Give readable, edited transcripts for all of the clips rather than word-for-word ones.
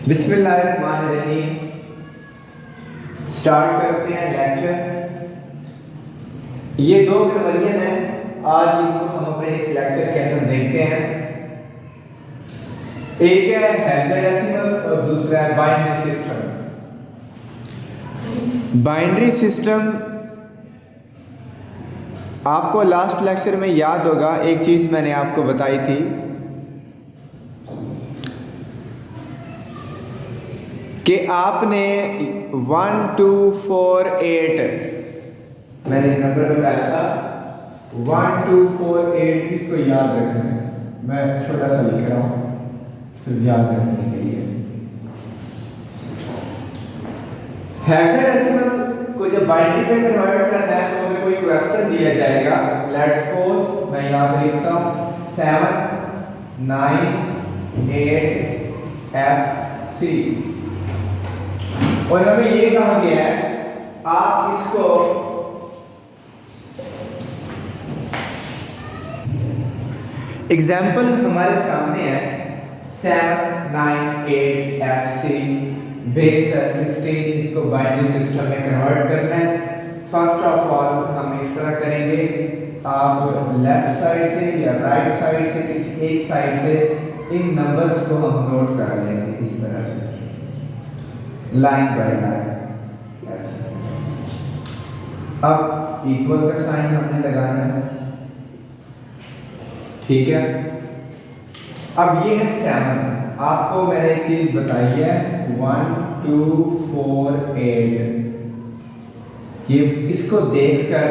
बिस्मिल्लाहिर्रहमानिर्रहीम। स्टार्ट करते हैं लेक्चर। ये दो कन्वर्जन है, आज इनको हम अपने इस लेक्चर के अंदर देखते हैं। एक है हेक्साडेसिमल और दूसरा है बाइनरी सिस्टम। बाइनरी सिस्टम आपको लास्ट लेक्चर में याद होगा, एक चीज़ मैंने आपको बताई थी कि आपने 1 2 4 8 मैंने नंबर बताया था 1 2 4 8 इसको याद रखना है। मैं छोटा सा लिख रहा हूँ सिर्फ याद रखने के लिए। हेक्साडेसिमल को जब बाइनरी पे कन्वर्ट करना है तो हमें कोई क्वेश्चन दिया जाएगा। लेट्स सपोज मैं यहाँ पे लिखता हूँ 7 9 8 FC और हमें ये कहा गया है आप इसको एग्जाम्पल हमारे सामने है 7 9 8 FC बेस है 16। इसको बाइनरी सिस्टम में कन्वर्ट करना है। फर्स्ट ऑफ ऑल हम इस तरह करेंगे, आप लेफ्ट साइड से या राइट साइड से किसी एक साइड से इन नंबर्स को हम नोट कर लेंगे इस तरह से लाइन बाय लाइन ऐसे। अब इक्वल का साइन हमने लगाना है, ठीक है। अब ये है 7। आपको मैंने एक चीज बताई है 1 2 4 8। ये इसको देखकर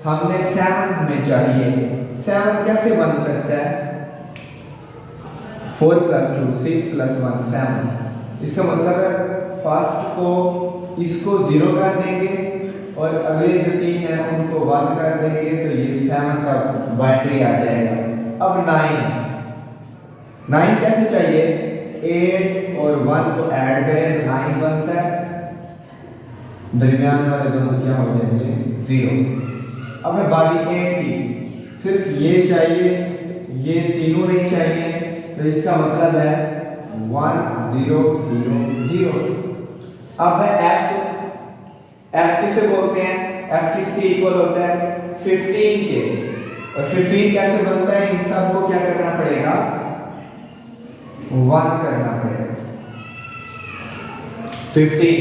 हमने 7 हमें चाहिए। 7 कैसे बन सकता है? 4 + 2 6 + 1 7। इसका मतलब है फर्स्ट को इसको 0 कर देंगे और अगले जो 3 है उनको 1 कर देंगे तो ये 7 का बाइनरी आ जाएगा। अब 9 कैसे चाहिए? 8 और 1 को ऐड करें तो 9 बनता है, दरमियान वाले दोनों क्या हो जाएंगे 0। अब है बारी 8 की, सिर्फ ये चाहिए, ये तीनों नहीं चाहिए, तो इसका मतलब है 1 0 0 0। अब है f किसे बोलते हैं? f किसके इक्वल होता है? 15 के। और 15 कैसे बनता है? इन सब को क्या करना पड़ेगा? 1 करना पड़ेगा। 15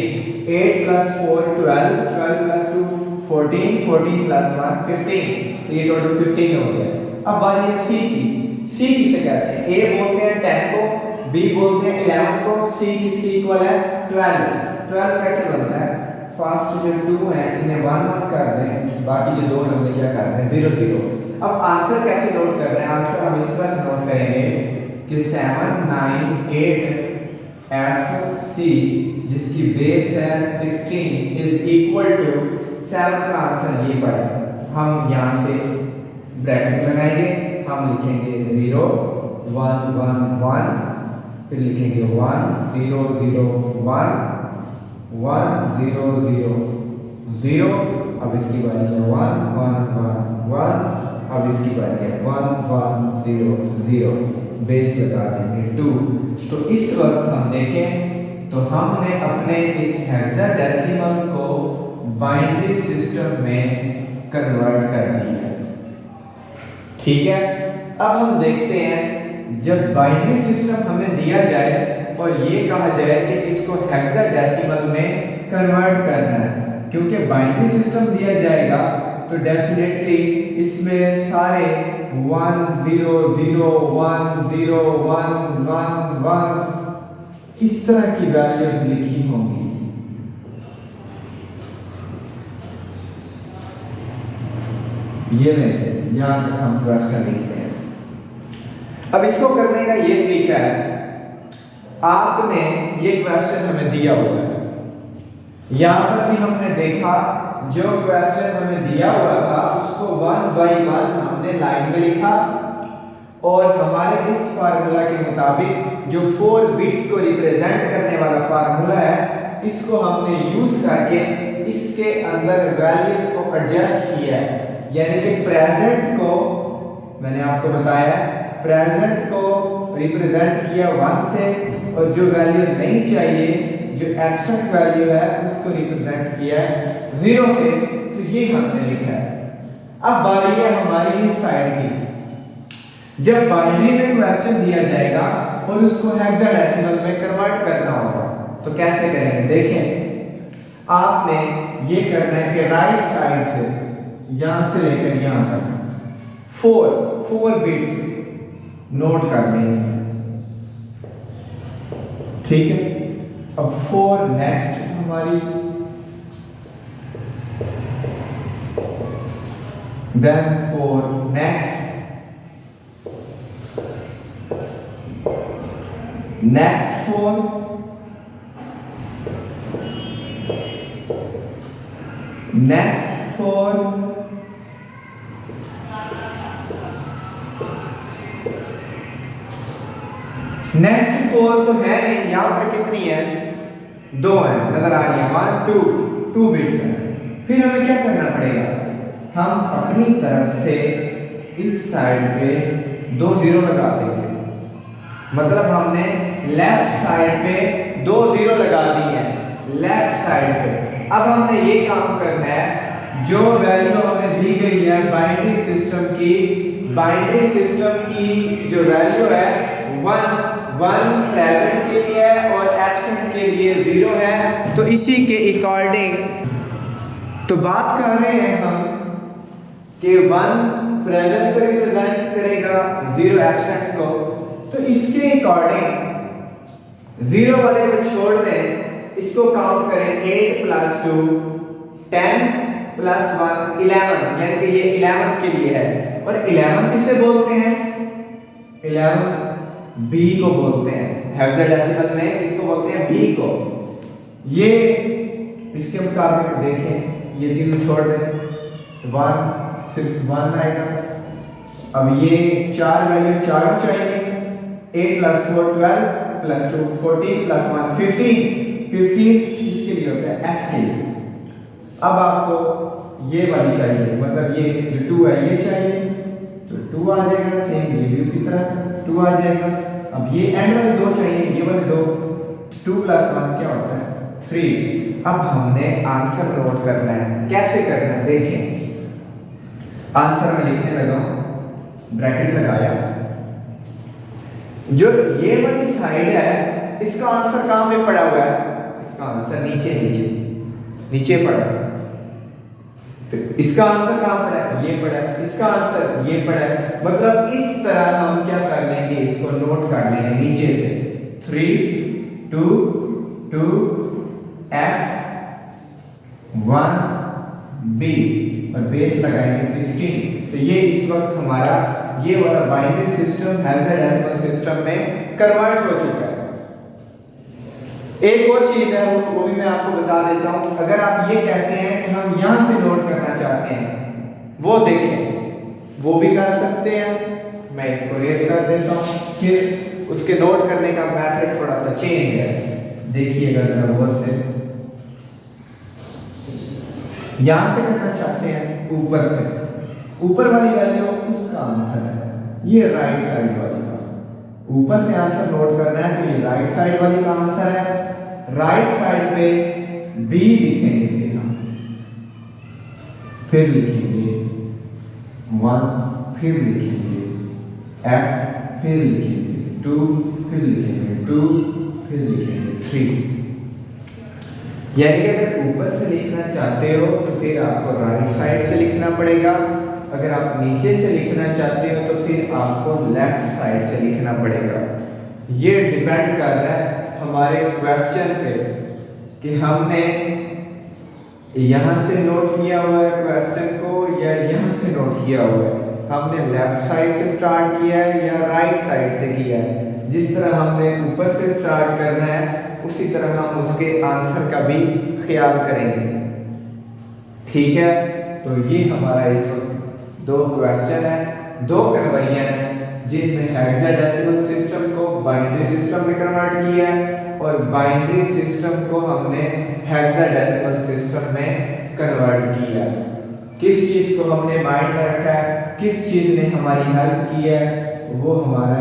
8 + 4 12 12 + 2 14 14 + 1 15। तो ये टोटल 15 हो गया। अब बात ये c की। c किसे कहते हैं? a बोलते हैं 10 को, b बोलते हैं 11 को, c किसके इक्वल है? 12। 12 कैसे बनता है? फर्स्ट जो 2 है इन्हें 1 1 कर दें, बाकी जो दो हमने क्या कर दें 0 0। अब आंसर कैसे नोट कर रहे हैं? आंसर हम इस तरह से नोट करेंगे कि 7 9 8 FC जिसकी बेस है 16 इज इक्वल टू 7 का आंसर ये पड़ेगा। हम यहाँ से ब्रैकेट लगाएंगे, हम लिखेंगे 0 1 1 1, फिर लिखेंगे 1 0 0 1 1 0 0 0। अब इसकी बारी है 1 1 1 1। अब इसकी बारी है 1 1 0 0, बेस लगा देंगे 2। तो इस वक्त हम देखें तो हमने अपने इस हेक्साडेसिमल को बाइनरी सिस्टम में कन्वर्ट कर दिया, ठीक है। अब हम देखते हैं जब बाइनरी सिस्टम हमें दिया जाए और ये कहा जाए कि इसको हेक्साडेसिमल में कन्वर्ट करना है, क्योंकि बाइनरी सिस्टम दिया जाएगा तो डेफिनेटली इसमें सारे 1 0 0 1 0 1 1 1 इस तरह की वैल्यूज लिखी होंगी। ये लेंगे, यहां तक हम क्वेश्चन लिखते हैं। अब इसको करने का ये तरीका है, आपने ये क्वेश्चन हमें दिया हुआ है, यहां पर भी हमने देखा जो क्वेश्चन हमें दिया हुआ था उसको 1 by 1 हमने लाइन में लिखा और हमारे इस फार्मूला के मुताबिक जो 4 बिट्स को रिप्रेजेंट करने वाला फार्मूला है इसको हमने यूज करके इसके अंदर वैल्यूज को एडजस्ट किया है। यानी कि प्रेजेंट को मैंने आपको बताया, प्रेजेंट को रिप्रेजेंट किया 1 से और जो वैल्यू नहीं चाहिए, जो एब्सेंट वैल्यू है, उसको रिप्रेजेंट किया 0 से। तो ये हमने लिखा है। अब बारी है हमारी इस साइड की। जब बाइनरी में क्वेश्चन दिया जाएगा और उसको हेक्साडेसिमल में कन्वर्ट करना होगा तो कैसे करेंगे? देखें, आपने ये करना है कि राइट साइड से यहां से लेकर यहां तक 4 बिट्स नोट कर लेंगे, ठीक है। अब 4 नेक्स्ट हमारी, then 4 next, next 4, next 4, next 4 तो है नहीं, यहां पर कितनी है? 2 है, नजर आ रही है 1 2 बिट्स है। फिर हमें क्या करना पड़ेगा? हम अपनी तरफ से इस साइड पे 2 0 लगा देंगे, मतलब हमने लेफ्ट साइड पे 2 0 लगा दी है लेफ्ट साइड पे। अब हमने ये काम करना है, जो वैल्यू हमें दी गई है बाइनरी सिस्टम की जो वैल्यू है 1 प्रेजेंट के लिए है और एब्सेंट के लिए 0 है। तो इसी के अकॉर्डिंग तो बात कर रहे हैं हम कि 1 प्रेजेंट को रिप्रेजेंट करेगा, 0 एब्सेंट को। तो इसके अकॉर्डिंग 0 वाले को छोड़ दें, इसको काउंट करें 8 + 2 10 + 1 11, यानी कि ये 11 के लिए है। और 11 किसे बोलते हैं? 11 बी को बोलते हैं। हेक्साडेसिमल में किसको बोलते हैं? बी को। ये इसके मुताबिक देखें, ये 0 छोड़ दें, 1 सिर्फ 1 आएगा। अब ये 4 वैल्यू 4 चाहिए, 8 + 4 12 + 2 14 + 1 15 इसके लिए होता है एफ के लिए। अब आपको ये वाली चाहिए, मतलब ये जो 2 है ये चाहिए, तो 2 आ जाएगा। सेम ये भी उसी तरह 2 आ जाएगा। अब ये एंड वाले 2 चाहिए, ये वाले 2, 2 + 1 क्या होता है? 3। अब हमने आंसर नोट करना है। कैसे करना है देखें, आंसर में लिखने लगा, ब्रैकेट लगाया, जो ये वाली साइड है इसका आंसर कहां पे पड़ा हुआ है? इसका आंसर नीचे पड़ा है। फिर इसका आंसर कहां पड़ा है? ये पड़ा है। इसका आंसर ये पड़ा है। मतलब इस तरह हम क्या कर लेंगे, इसको नोट कर लेंगे नीचे से 3 2 2 F 1 B और बेस लगाएंगे 16। तो ये इस वक्त हमारा ये वाला बाइनरी सिस्टम हेक्साडेसिमल सिस्टम में कन्वर्ट हो चुका है। एक और चीज है वो भी मैं आपको बता देता हूं। अगर आप ये कहते हैं कि हम यहां से नोट करना चाहते हैं, वो देखें, वो भी कर सकते हैं। मैं इसको रेज कर देता हूं, फिर उसके नोट करने का मेथड थोड़ा सा चेंज है। देखिएगा जरा गौर से, यहां से करना चाहते हैं ऊपर से, ऊपर वाली वैल्यू उसका आंसर है, ये राइट साइड वाली का। ऊपर से आंसर नोट करना है तो ये राइट साइड वाली का आंसर है। राइट साइड पे बी लिखेंगे, फिर लिखेंगे 1, फिर लिखेंगे F, फिर लिखेंगे 2, फिर लिखेंगे 2, फिर लिखेंगे 3। यानी कि अगर ऊपर से लिखना चाहते हो तो फिर आपको राइट साइड से लिखना पड़ेगा, अगर आप नीचे से लिखना चाहते हो तो फिर आपको लेफ्ट साइड से लिखना पड़ेगा। ये डिपेंड कर रहा है हमारे क्वेश्चन पे कि हमने यहां से नोट किया हुआ है क्वेश्चन को या यहां से नोट किया हुआ है, हमने लेफ्ट साइड से स्टार्ट किया है या राइट साइड से किया है। जिस तरह हमने ऊपर से स्टार्ट करना है उसी तरह हम उसके आंसर का भी ख्याल करेंगे, ठीक है। तो ये हमारा इस वक्त 2 क्वेश्चन है, 2 कन्वर्जन है जिनमें हेक्साडेसिमल सिस्टम को बाइनरी सिस्टम में कन्वर्ट किया है और बाइनरी सिस्टम को हमने हेक्साडेसिमल सिस्टम में कन्वर्ट किया। किस चीज को हमने माइंड में रखा है, किस चीज ने हमारी हेल्प की है, वो हमारा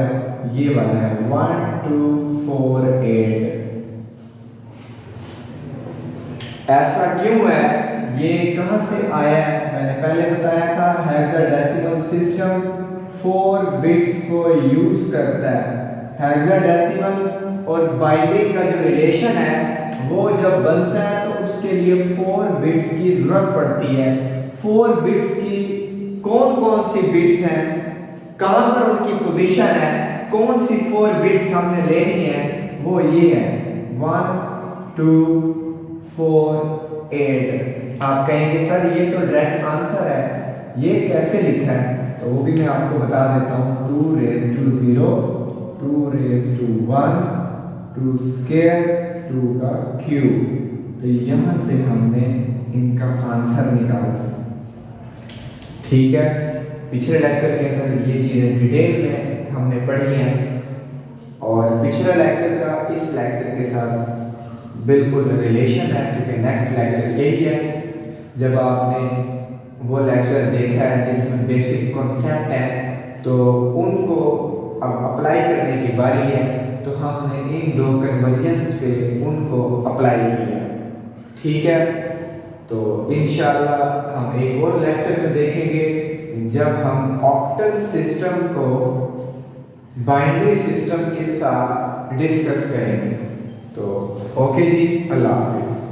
ये वाला है 1 2 4 8। ऐसा क्यों है, ये कहां से आया है? मैंने पहले बताया था हेक्साडेसिमल सिस्टम 4 बिट्स को यूज करता है। हेक्साडेसिमल और बाइनरी का जो रिलेशन है वो जब बनता है तो उसके लिए 4 बिट्स की जरूरत पड़ती है। 4 बिट्स की कौन कौन सी बिट्स हैं, कहां पर उनकी पोजीशन है, कौन सी 4 बिट्स हमने लेनी है, वो ये है 1 2 4 8। आप कहेंगे सर ये तो डायरेक्ट आंसर है, ये कैसे लिखा है? तो वो भी मैं आपको बता देता हूँ। 2 raised to 0, 2 raised to 1, 2 square, 2 का क्यूब। तो यहां से हमने इनका आंसर निकाला। ठीक है, पिछले लेक्चर के अंदर ये चीजें डिटेल में हमने पढ़ी हैं और पिछले लेक्चर का इस लेक्चर के साथ बिल्कुल रिलेशन है, क्योंकि नेक्स्ट लेक्चर यही है। जब आपने वो लेक्चर देखा है जिसमें बेसिक कॉन्सेप्ट है तो उनको अब अप्लाई करने की बारी है। तो हमने इन दो कन्वर्जन्स पे उनको अप्लाई किया। ठीक है, तो इंशाल्लाह हम एक और लेक्चर में देखेंगे जब हम ऑक्टल सिस्टम को बाइनरी सिस्टम के साथ डिस्कस करेंगे। तो ओके जी, अल्लाह हाफिज़।